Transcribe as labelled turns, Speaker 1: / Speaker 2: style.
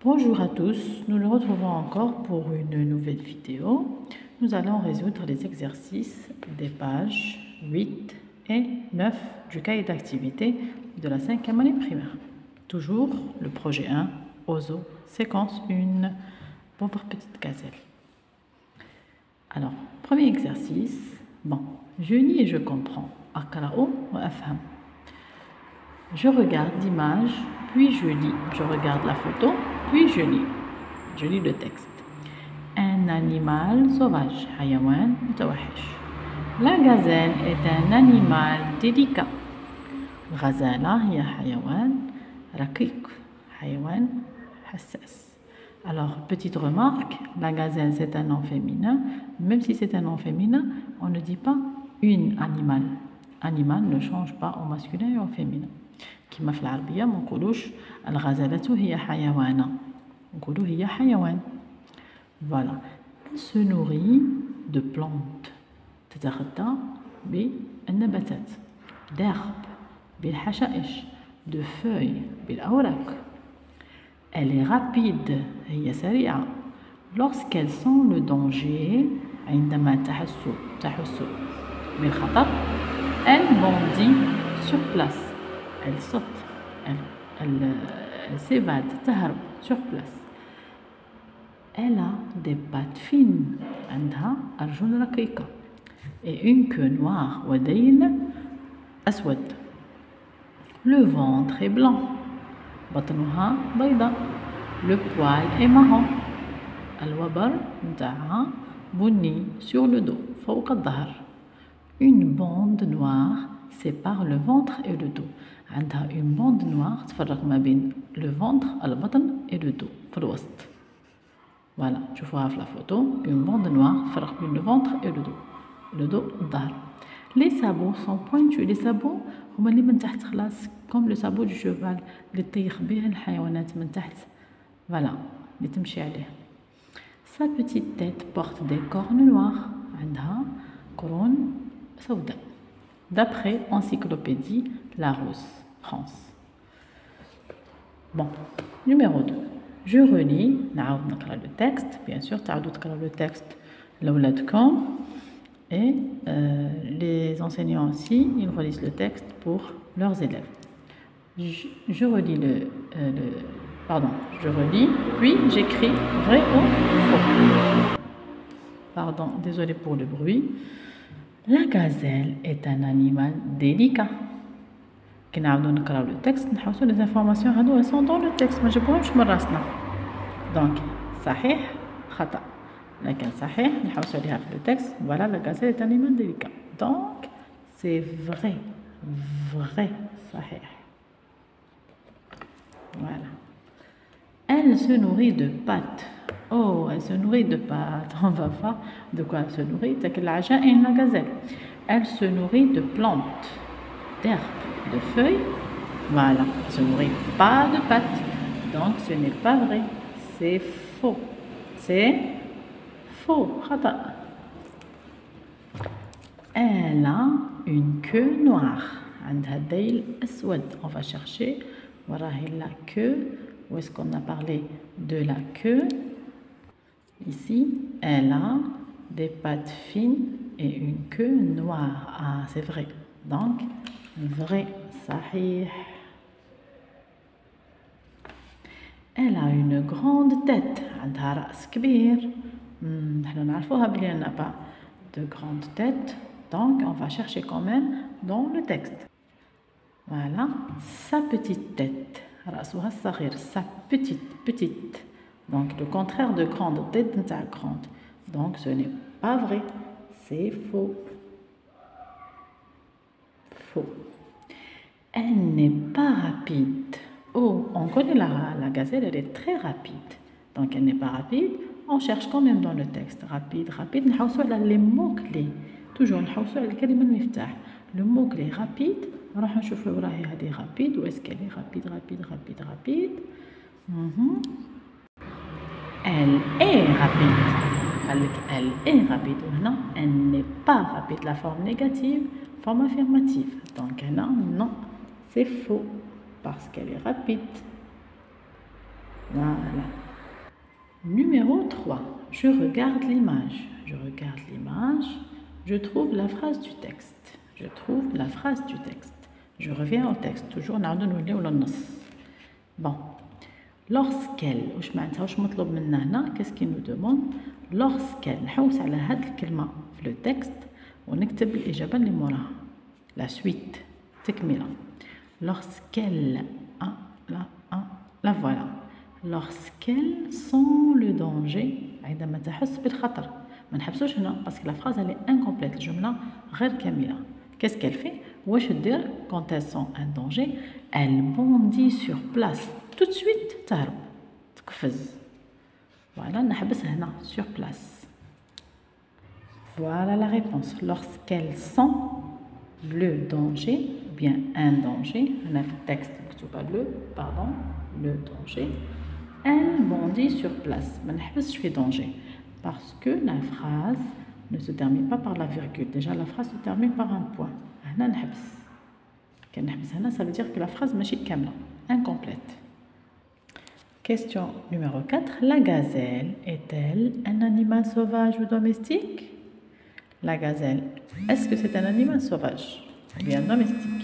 Speaker 1: Bonjour à tous, nous nous retrouvons encore pour une nouvelle vidéo. Nous allons résoudre les exercices des pages 8 et 9 du cahier d'activité de la 5e année primaire. Toujours le projet 1, OZO, séquence 1, pauvre petite gazelle. Alors, premier exercice, bon, je lis et je comprends. Aqra'u wa afham. Je regarde l'image, puis je lis. Je regarde la photo, puis je lis. Je lis le texte. Un animal sauvage, hayawan mutawahish. La gazelle est un animal délicat. الغزالة هي حيوان رقيق, حيوان حساس. Alors, petite remarque, la gazelle c'est un nom féminin. Même si c'est un nom féminin, on ne dit pas une animal. Animal ne change pas au masculin et au féminin. كما في العربية ما نقولوش الغزالة هي حيوانة, نقولوا هي حيوان. Voilà. Elle se nourrit de plantes. تتغذى بالنباتات, d'herbes, بالحشائش, de feuilles, بالأوراق. Elle est rapide, هي سريعة. Lorsqu'elle sent le danger, عندما تحس بالخطر, elle bondit sur place. Elle saute, elle s'évade, تهرب, sur place. Elle a des pattes fines, عندها أرجل رقيقة, et une queue noire, وديل أسود. Le ventre est blanc, بطنها بيضاء. Le poil est marron, الوبر نتاعها بني, sur le dos, فوق الظهر. Une bande noire sépare le ventre et le dos. عندها une bande noire تفرق ما بين le ventre, البطن, et le dos, في الوسط. Voilà, تشوفوها في la photo, une bande noire تفرق بين le ventre et le dos, الظهر. Les sabots sont pointus. Les sabots هما اللي من تحت خلاص, comme le sabot du cheval اللي تطيخ به الحيوانات من تحت. Voilà, اللي تمشي عليه. Sa petite tête porte des cornes noires. عندها قرون سوداء. D'après Encyclopédie Larousse, France. Bon, numéro 2. Je relis, نعاود نقرا le texte, bien sûr, تعاودوا تقراو le texte لأولادكم. Et les enseignants aussi, ils relisent le texte pour leurs élèves. Je relis je relis, puis j'écris vrai ou faux. Pardon, désolé pour le bruit. La gazelle est un animal délicat. كي نعاودو نقراو le texte نحوسو les informations هادو sont dans le texte, ما نجيبوهمش من راسنا. Donc صحيح خطأ, لكن صحيح نحوسو عليها في le texte. Voilà, la gazelle est un animal délicat. Donc c'est vrai, صحيح. Voilà. Elle se nourrit de pâtes. Oh, elle se nourrit de pâtes. On va voir de quoi elle se nourrit. C'est la gazelle. Elle se nourrit de plantes, d'herbes, de feuilles. Voilà, elle ne se nourrit pas de pâtes. Donc ce n'est pas vrai. C'est faux. C'est faux. Elle a une queue noire. عندها ديل أسود. On va chercher. Voilà la queue. Où est-ce qu'on a parlé de la queue? Ici, elle a des pattes fines et une queue noire. Ah, c'est vrai. Donc, vrai, صحيح. Elle a une grande tête. عندها رأس كبير. نحن نعرفوها بلي elle n'a pas de grande tête. Donc, on va chercher quand même dans le texte. Voilà, sa petite tête. رأسها الصغير, sa petite. Donc, le contraire de grande, tête نتاع grande. Donc, ce n'est pas vrai. C'est faux. Faux. Elle n'est pas rapide. Oh, on connaît la gazelle, elle est très rapide. Donc, elle n'est pas rapide. On cherche quand même dans le texte. Rapide. نحوسو على les mots-clés. Toujours نحوسو على الكلمة المفتاح. Le mot-clé rapide. نروح نشوفو راهي هذه rapide. Où est-ce qu'elle est? Rapide. Elle est rapide. Elle est rapide. Non, elle n'est pas rapide. La forme négative, forme affirmative. Donc non, c'est faux. Parce qu'elle est rapide. Voilà. Numéro 3. Je regarde l'image. Je regarde l'image. Je trouve la phrase du texte. Je trouve la phrase du texte. Je reviens au texte. Toujours, bon. Lorsqu'elle, qu'est-ce qu'il nous demande? Lorsqu'elle, نحوس على هاد الكلمة في le texte ونكتب الإجابة اللي موراها. La suite, تكملة. Lorsqu'elle, la voilà. Lorsqu'elle sent le danger, عندما تحس بالخطر. ما نحبسوش هنا parce que la phrase elle est incomplète. الجملة غير كاملة. Qu'est-ce qu'elle fait? واش دير quand elle sent un danger? Elle bondit sur place. Tout de suite تهرب تقفز. Voilà, نحبس هنا sur place. Voilà la réponse. Lorsqu'elle sent le danger, ou bien un danger, on a le texte, pas le, pardon, le danger, elle bondit sur place. ما نحبسش في danger parce que la phrase ne se termine pas par la virgule. Déjà la phrase se termine par un point. هنا نحبس. كان نحبس هنا ça veut dire que la phrase ماشي كاملة, incomplète. Question numéro 4. La gazelle est-elle un animal sauvage ou domestique? La gazelle, est-ce que c'est un animal sauvage ou bien domestique?